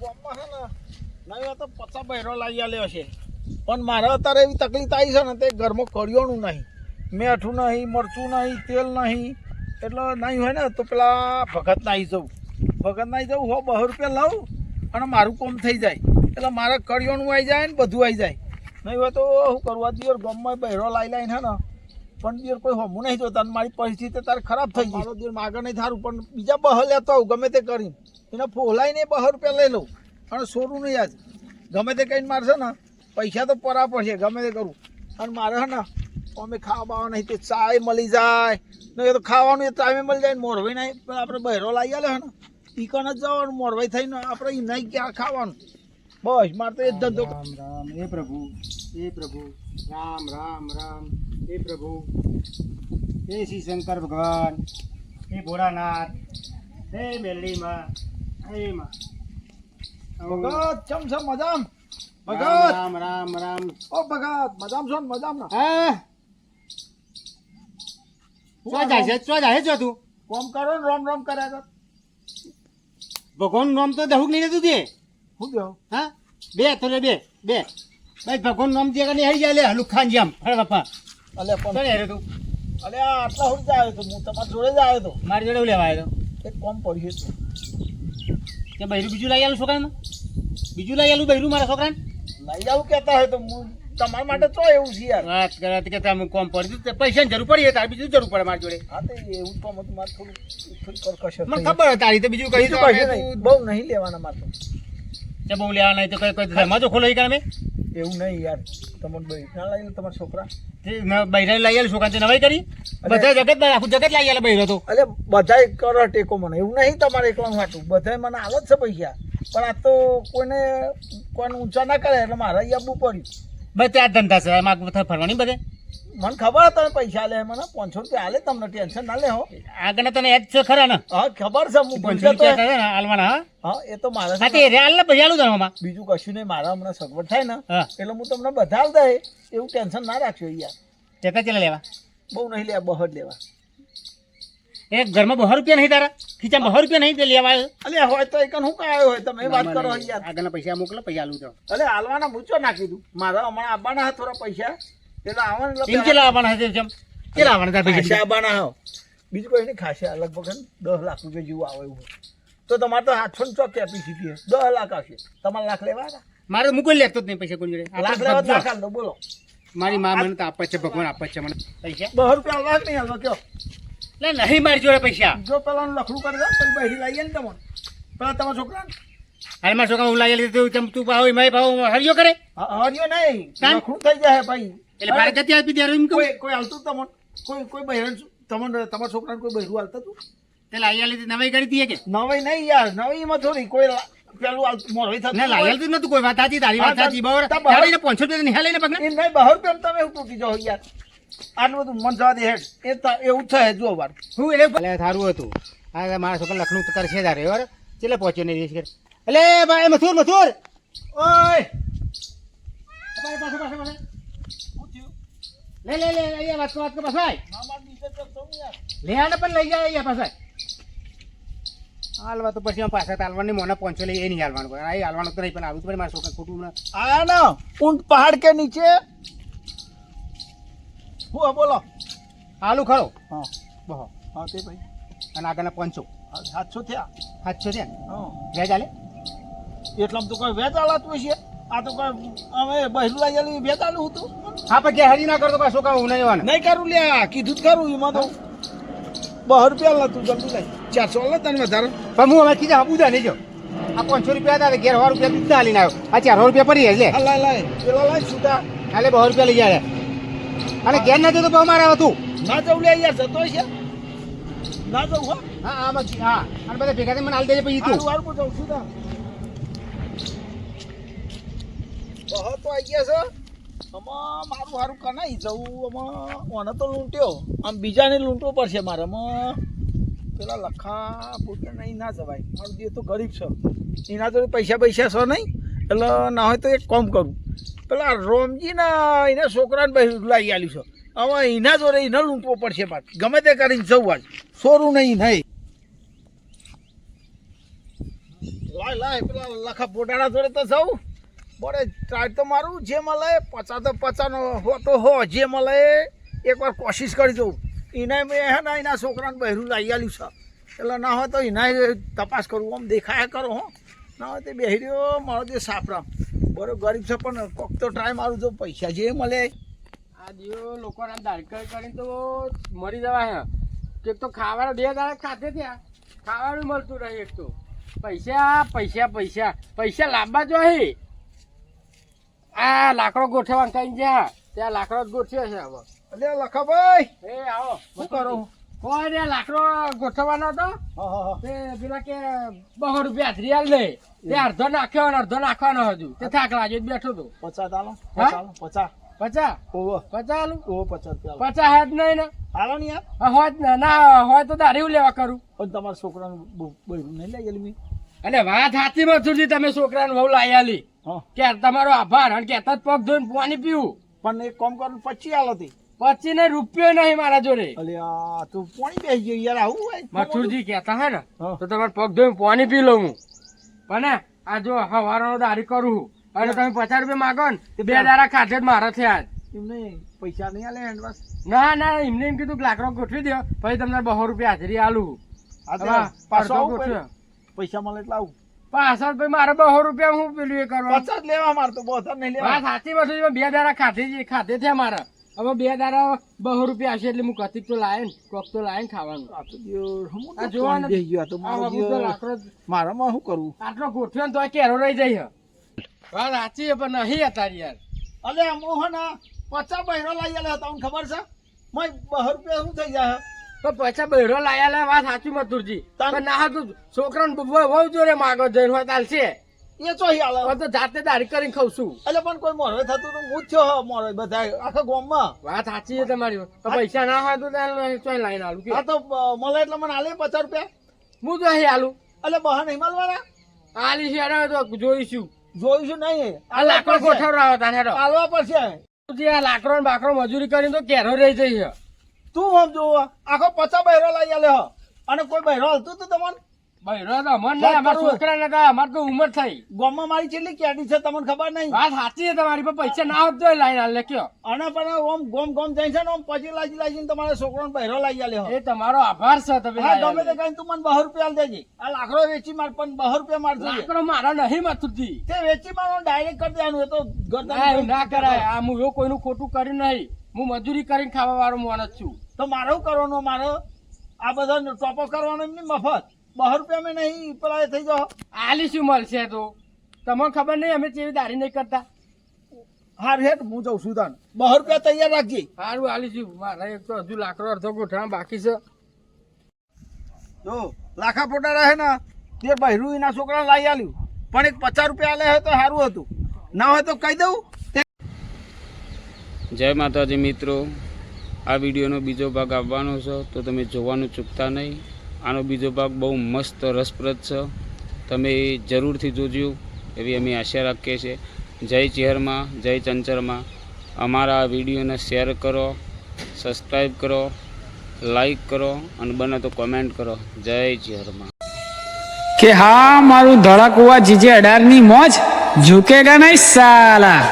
ગામમાં છે ને નહીં તો 50 બહેરો લાવી આલ્યો છે પણ મારે અત્યારે એવી તકલીફ આવી છે ને તે ઘરમાં કરિયાણું નહીં, મેઠું નહીં, મરચું નહીં, તેલ નહીં, એટલે નહીં હોય ને તો પેલા ભગતના આવી જવું, ભગતના આવી જવું 100-200 રૂપિયા લાવું અને મારું કામ થઈ જાય, એટલે મારે કરિયાણું આવી જાય ને બધું આવી જાય. નહીં હોય તો શું કરવા દિયર ગામમાં બહેરો લાવીને હે ને પણ દિયર કોઈ હમું નહીં જોતા, મારી પરિસ્થિતિ તારે ખરાબ થઈ ગઈ. મારો દિયર માગે નહીં થારું પણ બીજા બહર લેતો આવું ગમે તે કરીને એને ફોલાઈને 200 રૂપિયા લઈ લઉં અને સોરું નહીં આજ ગમે તે કહીને મારશે ને પૈસા તો પરા પડશે ગમે તે કરું. અને મારે હે ને અમે ખાવા બાવા નહીં તે ચાય મળી જાય નહીં તો ખાવાનું એ ટાઈમે મળી જાય ને મોરવાઈ નહીં આપણે બહેરો લાવી આલે હે ને ઈકન જ જવાનું મોરવાઈ થઈને આપણે એ નહીં ક્યાં ખાવાનું. બસ મારે તો એ જ ધંધો. રામ રામ હે પ્રભુ, હે પ્રભુ, રામ રામ રામ હે પ્રભુ, હે શ્રી શંકર ભગવાન, હે ભોળાનાથ, હે મેલડી માં, હે માં ભગત ચમ છે મજામ? ભગત રામ રામ રામ. ઓ ભગત મજામ છો ને? મજામ ના હા શું જાય છે તું? કોમ કરો ને રોમ રોમ કર્યા કર. ભગવાન નામ તો દહુક નહીં લેતું તે. શું કહો? હા બે થોડે બે બે ભાઈ ભગવાન નામ દે કને હરી જાય લે લુખાન જેમ ફળ બાપા. અલે પણ ચાલ હેરે તું અલે આ આટલા સુધી જ આવ્યો તો હું તમારી જોડે જ આવ્યો તો. મારી જોડે લેવા આવ્યો એક કોમ પડ્યું છે કે બૈરું બીજું લઈ આલું છોકરાને, બીજું લઈ આલું બૈરું મારા છોકરાને. લઈ આવું કહેતા હોય તો હું તમારા માટે તો એવું છે યાર. વાત કરે કે તમે કોમ પડી દીધું પૈસાની જરૂર પડી તારે બીજું જરૂર પડે મારી જોડે. હા તો એવું કામ હતું મારે થોડું કરકશ મને ખબર હતી તારી તો બીજું કઈ બીજું કશું નહીં, બહુ નહીં લેવાના મારે તો. બહુ લેવા નહીં તો કઈ મજો ખોલો ઈ કામે એવું નહીં યાર, તમને ભાઈ ના લાગેલું તમારા છોકરા? બૈરા લઈ આલું છોકરા નવાઈ કરી બધા જગત આખું જગત લઈ આલે બૈરો તો. અરે બધાય કરો ટેકો મને, એવું નહીં તમારે એકલાનું હાટું, બધાય મને આલો જ છે પૈસા પણ આ તો કોઈને ઊંચા ના કરે એટલે મારે અહીંયા આવવું પડ્યું. બસ ત્યાં ધંધા છે એમાં ફરવાની બધે મને ખબર તમે પૈસા લે મને 500 રૂપિયા હાલે, તમને ટેન્શન ના લે હો. આગળ તને યાદ છે ખરા ને? હા ખબર છે, હું 500 ભૂલતો તો. રૂપિયા હાલવાના. હા એ તો મારે હા તે હાલ ને પછી હાલું તારમાં બીજું કશું નહીં, મારા હમણાં સગવડ થાય ને હા એટલે હું તમને બધા આલ દે, એવું ટેન્શન ના રાખજો યાર. તેતા ચેલા લેવા બહુ નહીં લેવા, બહર લેવા. એ ઘરમાં 200 રૂપિયા નહીં તારા ખીચામાં 200 રૂપિયા નહીં તે લેવા આવ્યો? અલે હોય તો એકન હું કાયો હોય તમે વાત કરો યાર. આગળના પૈસા મોકલો પછી હાલું તો. અલે હાલવાના મૂચો નાખી દઉં, મારા હમણાં આવવાના હા થોડા પૈસા એટલે આવવાના એમ કેટલા આવવાના હશે જેમ કેટલા આવવાના તારા ખાસા પૈસા? આવવાના હા, બીજું કોઈ નહીં, ખાસા લગભગ 10 લાખ રૂપિયા જેવું આવે એવું તો તમારે તો 800 ચોક કેપેસિટી 10 લાખ આવશે. તમારે લાખ લેવા હતા? મારે મુકુલ લેતો જ નહીં પૈસા કોઈ જોડે. લાખ લેવા તો લાખ આલ દો, બોલો. મારી માં મને તો આપે છે, ભગવાન આપે છે મને પૈસા. 200 રૂપિયા લાખ નહીં હાલવા કયો? લે નહીં મારી જોડે પૈસા. જો પેલા લખડું કરી દો પછી બહેરી લાવીએ ને તમને પેલા તમારા છોકરા અરે મારા છોકરા હું લાવી લીધું તું ભાવ મારી ભાવ હરિયો કરે હરિયો નહીં કાં? લખડું થઈ જાય ભાઈ. એટલે મારે ક્યાંથી આપી દે એમ કહું કોઈ હાલતું તમને કોઈ બહેરણ તમને તમારા છોકરાને કોઈ બહેરું હાલતું હતું? તે લાવી લીધી નવાઈ કરી દીએ કે નવાઈ નહીં યાર, નવાઈમાં થોડી કોઈ પેલું મોરવાઈ થતું ના લાવી લીધું નતું કોઈ વાત સાચી તારી વાત સાચી બરાબર. તા બહાર- તારીને 500 રૂપિયા નિહાળ લઈને પગને એ નહીં 200 રૂપિયા તમે એવું તૂટી જાઓ યાર, આટલું બધું મન જવા દે હેડ એવું થાય જો વાર. હું એટલે ભલે સારું હતું. હા મારા છોકરા લખનું તો કરશે તારે બરાબર ચેલે પહોંચ્યો નહીં એટલે ભાઈ મથુર મથુર ઓય પાછો પાછો પાછો પાછો લે લે લે અહીંયા વાત કર પાછો આય લે આને પણ લઈ જાય અહીંયા પાછા હાલવા તો પછી પાછા તાલવાની મોના 500 લઈ એ નહીં હાલવાનું આ હાલવાનું તો નહીં પણ આવું તો મારા છોકરા ખોટું આયા ના ઊંટ પહાડ કે નીચે હું બોલો હાલું ખરો હા બહો હા તે ભાઈ અને આગળના 500 700 થયા. 700 છે હા વ્યાજ હાલે એટલામાં તો કોઈ વેચ આલાતું હશે, આ તો કોઈ અમે બહેરું લઈ આલી વેચ આલું હતું. હા પણ ક્યાં હરી ના કરતો પાછો છોકરા હું નહીં આવવાના નહીં કરું લ્યા, કીધું જ ખરું એમાં તો 200 રૂપિયા લા તું જલ્દી લઈ 400 લે તને વધારે. પણ હું હવે કીધા આપું નહીં જો આ 500 રૂપિયા હતા ઘેર 100 રૂપિયા દીધા હાલીને આવ્યો આ 400 રૂપિયા પડી લે હા લાય પેલા લાય છૂટા હાલે 200 રૂપિયા લઈ જાય અને ઘેર ના જતો બહુ મારા હતું ના જવું લે યાર, જતો છે ના જવું હા હા આમાં હા અને બધા ભેગા થઈને મને હાલ દેજે પછી તું હારું હારું હું જઉં છું તા. બહો તો આવી ગયા છે આમાં મારું સારું કનાઈ જવું આમાં ઓને તો લૂંટ્યો આમ બીજાને લૂંટવો પડશે મારે આમાં પેલા લખા પોતે નહીં ના જવાય, મારું જે તો ગરીબ છે એના જોડે પૈસા છે નહીં એટલે ના હોય તો એક કામ કરું પેલા રોમજી ના એના છોકરાને બહેરું લાવી આલ્યું છે હવે એના જોડે એને લૂંટવો પડશે પાછું ગમે તે કરીને જવું આજ સોરું નહીં નહીં લાય લાય પેલા લખા પોટાડા જોડે તો સૌ બડે ટ્રાય તો મારું જે મળે 50 તો 50 નો હો તો હો જે મળે એકવાર કોશિશ કરી દઉં એને મેં હે ને એના છોકરાને બહેરું લાવી આલ્યું છે એટલે ના હોય તો એના તપાસ કરું આમ દેખાયા કરો હો ના હોય તે બેહી રહ્યો મારો જે સાપરામ બરોબર ગરીબ છે પણ કોક તો ટ્રાય મારું જો પૈસા જે મળે આ દિયો લોકોના દાડકર કરીને તો મરી જવા હે એક તો ખાવાનું 2 દાડા ખાતે થયા ખાવાનું મળતું રહે એક તો પૈસા પૈસા પૈસા પૈસા લાંબા જો હે આ લાકડો ગોઠવવા કઈ ગયા ત્યાં લાકડો જ ગોઠવ્યો છે હવે એટલે લખાભાઈ એ આવો શું કરો કોઈ ને લાકડો ગોઠવવાનો હતો હા તે પેલા કે 200 રૂપિયા હાજરી આલ લે તે અડધો નાખ્યો અને અડધો નાખવાનો હજુ તે થાક લાગ્યો બેઠો તો 50 આલો હા? 50 50 ઓવો 50 આલું ઓવો 50 રૂપિયા 50 હાથ નહીં ને આલો ને યાર હોય જ ને ના હોય તો દારૂ લેવા કરું પણ તમારા છોકરાનું બહેરું નહીં લઈ ગયેલી મેં અને વાત સાચી મથુરજી તમે છોકરાને બહુ લાવી આલી હા કે તમારો આભાર અને કહેતા જ પગ ધોઈને પાણી પીવું પણ એક કામ કરું 25 આલો તી પછી ને રૂપિયો નહીં મારા જોડે અલે આ તું પાણી બેસી ગયો યાર આવું હોય મથુરજી કહેતા હે ને હા. તો તમારે પગ ધોઈને પાણી પી લઉં હું પણ આ જો હવારનો દારી કરું અને તમે 50 રૂપિયા માગો ને તો 2 દાડા ખાતે જ મારા થયા જ. એમને પૈસા નહીં આલે એડવાન્સ ના ના એમને એમ કીધું કે લાકડો ગોઠવી દો પછી તમને 200 રૂપિયા હાજરી આલું આ તો હવે પાછો અડધો આવું ગોઠવ્યો. પૈસા મળે એટલે આવું પાછળ ભાઈ મારે 200 રૂપિયા હું પેલું એ કરવા 50 લેવા મારતો બોધા નહીં વાત લેવા સાચી વસ્તુ 2 દાડા ખાતે થયા મારા હવે 2 દાડા 200 રૂપિયા હશે એટલે હું કતિક તો લાય ને કોક તો લાય ને ખાવાનું આ તો દિયો હમું આ તો જોવા પાણી ને- બેસી ગયો આ તો આ મારો બાબુ તો દિયો લાકડો મારામાં શું કરવું આટલો ગોઠવ્યો ને તો કેરો રહી જાય વાત સાચી છે પણ નહીં અત્યારે યાર અલે અમો હે ને 50 બહેરો લઈ આલે તમને ખબર છે મેં 200 રૂપિયા શું થઈ જાય તો પૈસા બહેરો લાયા લે વાત સાચી મથુરજી તાન- પણ ના હતું છોકરાને બહુ જોડે માગો જઈને હોય ચાલશે એ ચોહી આલે હવે તો જાતે દારી કરીને ખાઉં છું એટલે પણ કોઈ મોરવે થતું તો હું જ થયો મોરવે બધા આખા ગામમાં વાત સાચી છે તમારી તો પૈસા ના હોય તો ચોઈ લાઈન આલું કે આ તો મળે એટલે મને આલે 50 રૂપિયા હું તો અહીં આલું એટલે બહાર નહીં મળવાના આલી છે અરે તો જોઈશું જોઈશું નહીં આ લાકડો ગોઠવડાવો તાને હેડો. આલવા પડશે જે આ લાકડો ને બાકડો મજૂરી કરીને તો કેરો રહી જઈ છે તું સમજો આખો 50 બહેરો લઈ આલે હ અને કોઈ બહેરો હલતું તું તમારે બહેરો તો અમર નહીં અમારા છોકરા ને અમારે તો ઉંમર થઈ ગામમાં મારી કેટલી કેડી છે તમને ખબર નહીં વાત સાચી છે તમારી પર પૈસા ના હોત તો લાઈન આલે કયો અને પણ ઓમ ગોમ ગોમ જાય છે ને ઓમ પછી લાગીને તમારા છોકરાને બહેરો લઈ આલે હ એ તમારો આભાર છે તમે હા લાયા ગમે તે આલે. કઈ તું મને 200 રૂપિયા આલ દેજે આ લાકડો વેચી માર પણ 200 રૂપિયા માર જોઈએ લાકડો મારા નહીં મથુરજી તે વેચી મારો ડાયરેક્ટ કરી દેવાનું એ તો ના એવું ના કરાય આ હું એવું કોઈનું ખોટું કર્યું નહીં હું મજૂરી કરીને ખાવા વાળો માણસ છું તો મારે શું કરવાનું મારે આ બધા ટોપો કરવાનો એમની મફત 200 રૂપિયા મેં નહીં પેલા એ થઈ જાઓ આલી શું મળશે તો તમને ખબર નહીં અમે જેવી દારી નહીં કરતા હાર હેઠ હું જઉં છું તાન 200 રૂપિયા તૈયાર રાખજે સારું આલી શું મારે એક તો હજુ લાકડો અડધો ગોઠવા બાકી છે જો લાખા પોટા રહે ને તે બહેરું એના છોકરાને લાવી આલ્યું પણ એક 50 રૂપિયા આલે હોય તો સારું હતું ના હોય તો કહી દઉં જય માતાજી મિત્રો, આ વિડીયોનો બીજો ભાગ આવવાનો છે તો તમે જોવાનું ચૂકતા નહીં. આનો બીજો ભાગ બહુ મસ્ત રસપ્રદ છે, તમે જરૂરથી જોજો એવી અમે આશા રાખીએ છીએ. જય ચેહરમાં, જય ચંચરમાં. અમારા આ વિડીયોને શેર કરો, સબસ્ક્રાઈબ કરો, લાઈક કરો અને બને તો કોમેન્ટ કરો. જય ચેહરમાં. કે હા મારું ધડાકુવા જીજે 18 ની મોજ ઝુકેગા નહીં સાલા.